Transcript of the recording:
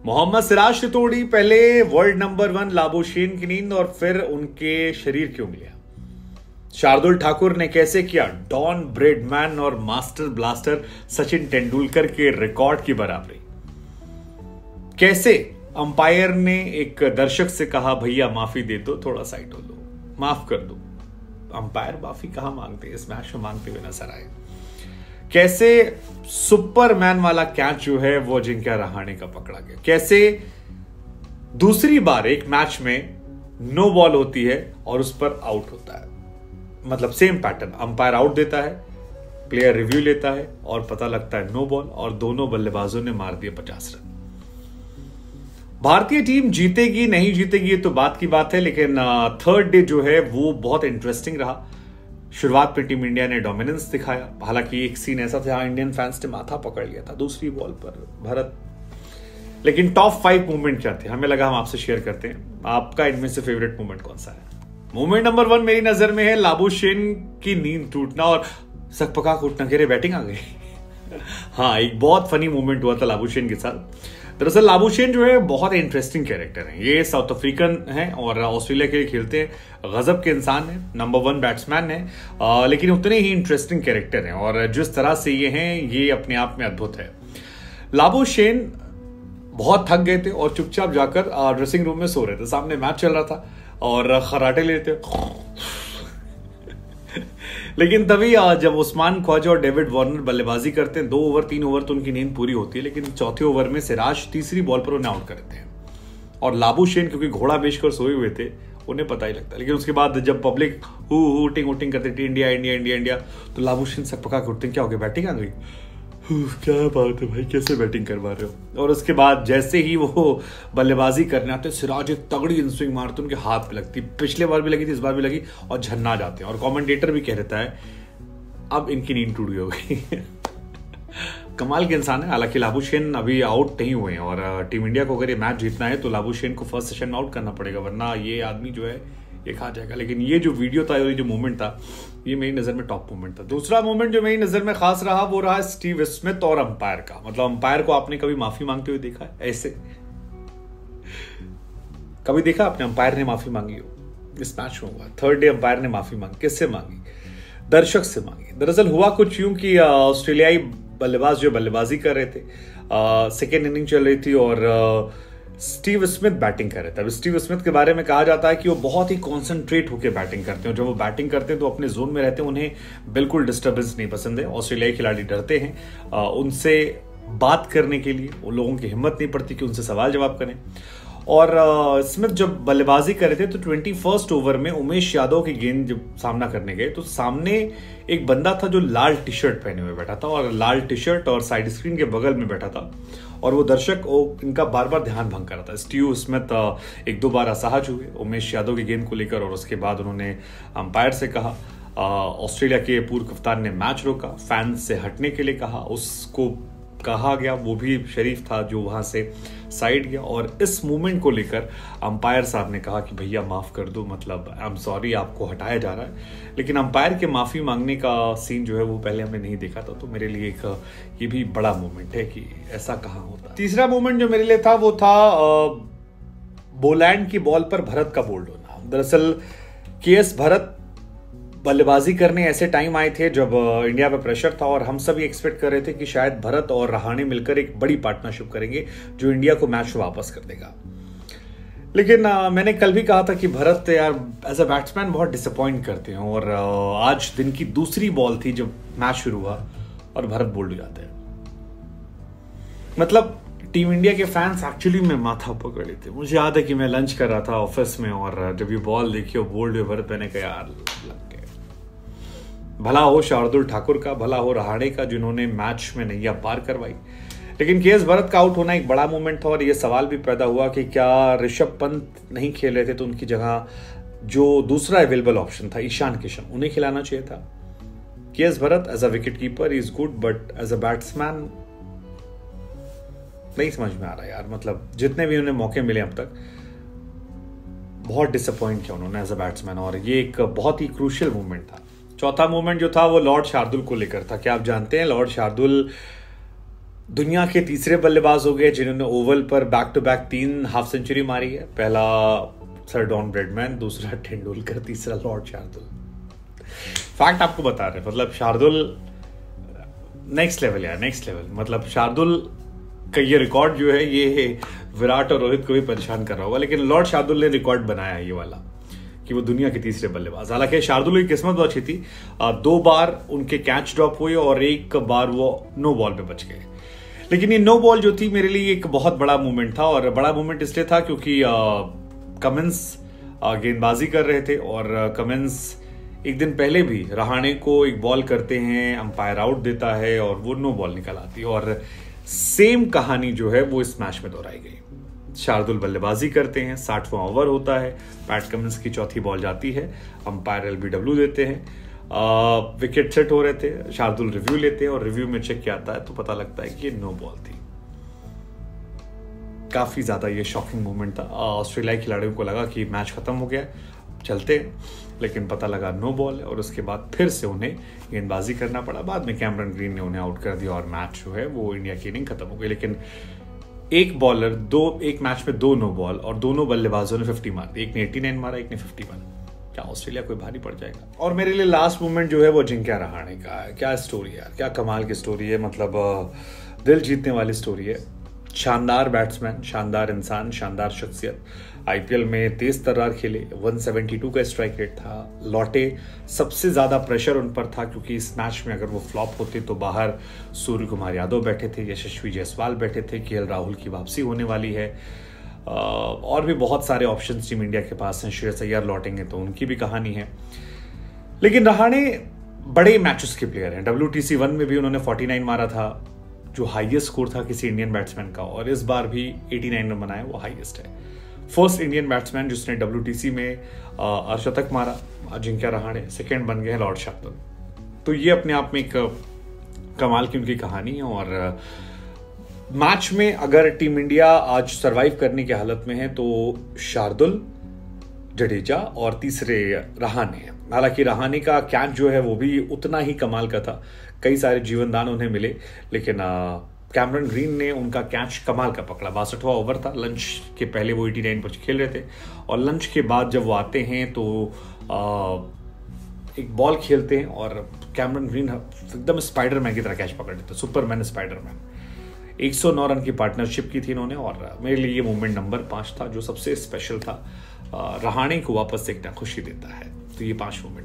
मोहम्मद सिराज ने तोड़ी पहले वर्ल्ड नंबर 1 लाबुशेन की नींद और फिर उनके शरीर की उंगलियां। शार्दुल ठाकुर ने कैसे किया डॉन ब्रेडमैन और मास्टर ब्लास्टर सचिन तेंदुलकर के रिकॉर्ड की बराबरी। कैसे अंपायर ने एक दर्शक से कहा भैया माफी दे दो, थोड़ा साइड हो लो, माफ कर दो। अंपायर माफी कहां मांगते, इस मैच में मांगते हुए नजर आए। कैसे सुपरमैन वाला कैच जो है वो अजिंक्य रहाणे का पकड़ा गया। कैसे दूसरी बार एक मैच में नो बॉल होती है और उस पर आउट होता है, मतलब सेम पैटर्न, अंपायर आउट देता है, प्लेयर रिव्यू लेता है और पता लगता है नो बॉल और दोनों बल्लेबाजों ने मार दिए 50 रन। भारतीय टीम जीतेगी नहीं जीतेगी ये तो बात की बात है, लेकिन थर्ड डे जो है वो बहुत इंटरेस्टिंग रहा। शुरुआत में टीम इंडिया ने डोमिनेंस दिखाया, हालांकि एक सीन ऐसा था इंडियन फैंस ने माथा पकड़ लिया था दूसरी बॉल पर भरत। लेकिन टॉप 5 मूवमेंट क्या थे, हमें लगा हम आपसे शेयर करते हैं। आपका इनमें से फेवरेट मूवमेंट कौन सा है? मूवमेंट नंबर 1 मेरी नजर में है लाबुशेन की नींद टूटना और सकपका उठना के लिए बैटिंग आ गई। हाँ, एक बहुत फनी मूवमेंट हुआ था लाबुशेन के साथ। दरअसल लाबुशेन जो है बहुत इंटरेस्टिंग कैरेक्टर है। ये साउथ अफ्रीकन है और ऑस्ट्रेलिया के लिए खेलते हैं। गजब के इंसान है, नंबर 1 बैट्समैन है, लेकिन उतने ही इंटरेस्टिंग कैरेक्टर हैं और जिस तरह से ये हैं ये अपने आप में अद्भुत है। लाबुशेन बहुत थक गए थे और चुपचाप जाकर ड्रेसिंग रूम में सो रहे थे। सामने मैच चल रहा था और खराटे लेते। लेकिन तभी जब उस्मान ख्वाजा और डेविड वार्नर बल्लेबाजी करते हैं, 2 ओवर 3 ओवर तो उनकी नींद पूरी होती है, लेकिन चौथे ओवर में सिराज तीसरी बॉल पर उन्हें आउट करते हैं और लाबुशेन क्योंकि घोड़ा बेचकर सोए हुए थे उन्हें पता ही लगता। लेकिन उसके बाद जब पब्लिक हुटिंग करते थे इंडिया इंडिया इंडिया इंडिया, तो लाबुशेन सकपका के उठते, क्या हो गया, बैटिंग आ गई, क्या बात है भाई, कैसे बैटिंग करवा रहे हो। और उसके बाद जैसे ही वो बल्लेबाजी करने आते, सिराज एक तगड़ी इनस्विंग मारते, उनके हाथ पे लगती, पिछले बार भी लगी थी, इस बार भी लगी और झन्ना जाते हैं। और कमेंटेटर भी कह रहता है अब इनकी नींद टूट गई होगी। कमाल के इंसान है। हालांकि लाबुशेन अभी आउट नहीं हुए हैं और टीम इंडिया को अगर ये मैच जीतना है तो लाबुशेन को फर्स्ट सेशन में आउट करना पड़ेगा, वरना ये आदमी जो है ये खा जाएगा। लेकिन ये जो वीडियो था, ये जो मूवमेंट था, ये मेरी नजर में टॉप मूवमेंट था। दूसरा मूवमेंट जो मेरी नजर में खास रहा वो रहा स्टीव स्मिथ और अंपायर का। मतलब अंपायर को आपने कभी माफी मांगते हुए देखा है? ऐसे कभी देखा आपने अंपायर ने माफी मांगी हो? इस मैच में हुआ, थर्ड डे अंपायर ने माफी मांगी। किससे मांगी? दर्शक से मांगी। दरअसल हुआ कुछ यूं कि ऑस्ट्रेलियाई बल्लेबाज जो बल्लेबाजी कर रहे थे, सेकेंड इनिंग चल रही थी और स्टीव स्मिथ बैटिंग कर रहे थे। अब स्टीव स्मिथ के बारे में कहा जाता है कि वो बहुत ही कॉन्सेंट्रेट होकर बैटिंग करते हैं। जब वो बैटिंग करते हैं तो अपने जोन में रहते हैं, उन्हें बिल्कुल डिस्टर्बेंस नहीं पसंद है। ऑस्ट्रेलियाई खिलाड़ी डरते हैं उनसे बात करने के लिए, उन लोगों की हिम्मत नहीं पड़ती कि उनसे सवाल जवाब करें। और स्मिथ जब बल्लेबाजी कर रहे थे तो 21st ओवर में उमेश यादव की गेंद जब सामना करने गए तो सामने एक बंदा था जो लाल टी शर्ट पहने हुए बैठा था और लाल टी शर्ट और साइड स्क्रीन के बगल में बैठा था और वो दर्शक इनका बार बार ध्यान भंग कर रहा था। स्टीव स्मिथ 1-2 बार असहज हुए उमेश यादव की गेंद को लेकर और उसके बाद उन्होंने अंपायर से कहा। ऑस्ट्रेलिया के पूर्व कप्तान ने मैच रोका, फैंस से हटने के लिए कहा, उसको कहा गया, वो भी शरीफ था जो वहां से साइड गया। और इस मूवमेंट को लेकर अंपायर साहब ने कहा कि भैया माफ कर दो, मतलब आई एम सॉरी, आपको हटाया जा रहा है। लेकिन अंपायर के माफी मांगने का सीन जो है वो पहले हमने नहीं देखा था, तो मेरे लिए एक ये भी बड़ा मूवमेंट है कि ऐसा कहाँ होता है। तीसरा मूवमेंट जो मेरे लिए था वो था बोलैंड की बॉल पर भरत का बोल्ड होना। दरअसल केएस भरत बल्लेबाजी करने ऐसे टाइम आए थे जब इंडिया पे प्रेशर था और हम सब ये एक्सपेक्ट कर रहे थे कि शायद भरत और रहाणे मिलकर एक बड़ी पार्टनरशिप करेंगे जो इंडिया को मैच वापस कर देगा। लेकिन मैंने कल भी कहा था कि भरत यार एज अ बैट्समैन बहुत डिसअपॉइंट करते हैं और आज दिन की दूसरी बॉल थी जब मैच शुरू हुआ और भरत बोल्ड हो जाते हैं। मतलब टीम इंडिया के फैंस एक्चुअली में माथा पकड़े थे। मुझे याद है कि मैं लंच कर रहा था ऑफिस में और जब ये बॉल देखी और बोल्ड हुए भरत, मैंने कहा यार लग गए। भला हो शार्दुल ठाकुर का, भला हो रहाणे का जिन्होंने मैच में नैया पार करवाई। लेकिन केएस भरत का आउट होना एक बड़ा मोमेंट था और यह सवाल भी पैदा हुआ कि क्या ऋषभ पंत नहीं खेल रहे थे तो उनकी जगह जो दूसरा अवेलेबल ऑप्शन था ईशान किशन, उन्हें खिलाना चाहिए था। KS Bharat as a wicket keeper is good but as a batsman नहीं समझ में आ रहा यार। मतलब जितने भी उन्हें मौके मिले अब तक बहुत डिसअपॉइंट किया उन्होंने एज अ बैट्समैन और ये एक बहुत ही क्रूशियल मूवमेंट था। चौथा मूवमेंट जो था वो लॉर्ड शार्दुल को लेकर था। क्या आप जानते हैं लॉर्ड शार्दुल दुनिया के तीसरे बल्लेबाज हो गए जिन्होंने ओवल पर back to back 3 half century मारी है। पहला सर डॉन ब्रेडमैन, दूसरा तेंदुलकर, तीसरा लॉर्ड शार्दुल। फैक्ट आपको बता रहे, मतलब शार्दुल नेक्स्ट लेवल यार, नेक्स्ट लेवल। मतलब शार्दुल का ये रिकॉर्ड जो है ये विराट और रोहित को भी परेशान कर रहा होगा, लेकिन लॉर्ड शार्दुल ने रिकॉर्ड बनाया ये वाला कि वो दुनिया के तीसरे बल्लेबाज। हालांकि शार्दुल की किस्मत बहुत अच्छी थी, 2 बार उनके कैच ड्रॉप हुए और 1 बार वो नो बॉल पे बच गए। लेकिन ये नो बॉल जो थी मेरे लिए एक बहुत बड़ा मूवमेंट था, और बड़ा मूवमेंट इसलिए था क्योंकि कमिंस गेंदबाजी कर रहे थे और कमिंस एक दिन पहले भी रहाणे को एक बॉल करते हैं, अंपायर आउट देता है और वो नो बॉल निकल आती है। और सेम कहानी जो है वो इस मैच में दोहराई गई। शार्दुल बल्लेबाजी करते हैं, 60वां ओवर होता है, पैट कमिंस की चौथी बॉल जाती है, अंपायर एलबीडब्ल्यू देते हैं, विकेट सेट हो रहे थे, शार्दुल रिव्यू लेते हैं और रिव्यू में चेक किया आता है तो पता लगता है कि ये नो बॉल थी। काफी ज्यादा ये शॉकिंग मोमेंट था। ऑस्ट्रेलियाई खिलाड़ियों को लगा कि मैच खत्म हो गया, चलते, लेकिन पता लगा नो बॉल है और उसके बाद फिर से उन्हें गेंदबाजी करना पड़ा। बाद में कैमरन ग्रीन ने उन्हें आउट कर दिया और मैच जो है वो इंडिया की इनिंग खत्म हो गई। लेकिन एक मैच में 2 नो बॉल और दोनों बल्लेबाजों ने 50 मार दी। एक ने 89 मारा, एक ने 51। क्या ऑस्ट्रेलिया कोई भारी पड़ जाएगा? और मेरे लिए लास्ट मोमेंट जो है वो अजिंक्य रहाणे का है। क्या स्टोरी है यार, क्या कमाल की स्टोरी है। मतलब दिल जीतने वाली स्टोरी है। शानदार बैट्समैन, शानदार इंसान, शानदार शख्सियत। आईपीएल में तेज तर्रार खेले, 172 का स्ट्राइक रेट था, लौटे। सबसे ज्यादा प्रेशर उन पर था क्योंकि इस मैच में अगर वो फ्लॉप होते तो बाहर सूर्य कुमार यादव बैठे थे, यशस्वी जायसवाल बैठे थे, केएल राहुल की वापसी होने वाली है, और भी बहुत सारे ऑप्शंस टीम इंडिया के पास हैं। श्रेयस अय्यर लौटेंगे तो उनकी भी कहानी है। लेकिन रहाणे बड़े मैचेस के प्लेयर हैं। WTC 1 में भी उन्होंने 49 मारा था, जो हाईएस्ट स्कोर था किसी इंडियन बैट्समैन का, और इस बार भी 89 रन बनाए, वो हाईएस्ट है। फर्स्ट इंडियन बैट्समैन जिसने WTC में अर्धशतक मारा, अजिंक्य रहाणे। सेकंड बन गए लॉर्ड शार्दुल। तो ये अपने आप में एक कमाल की उनकी कहानी है। और मैच में अगर टीम इंडिया आज सरवाइव करने की हालत में है तो शार्दुल, जडेजा और तीसरे रहाणे हैं। हालांकि रहाणे का कैच जो है वो भी उतना ही कमाल का था, कई सारे जीवनदान उन्हें मिले, लेकिन कैमरन ग्रीन ने उनका कैच कमाल का पकड़ा। 62वां ओवर था, लंच के पहले वो 89 पर खेल रहे थे और लंच के बाद जब वो आते हैं तो एक बॉल खेलते हैं और कैमरन ग्रीन एकदम स्पाइडरमैन की तरह कैच पकड़ लेते, सुपरमैन स्पाइडरमैन। 109 रन की पार्टनरशिप की थी इन्होंने, और मेरे लिए ये मूवमेंट नंबर 5 था जो सबसे स्पेशल था। रहाणे को वापस देखना खुशी देता है। तो ये 5 मूवमेंट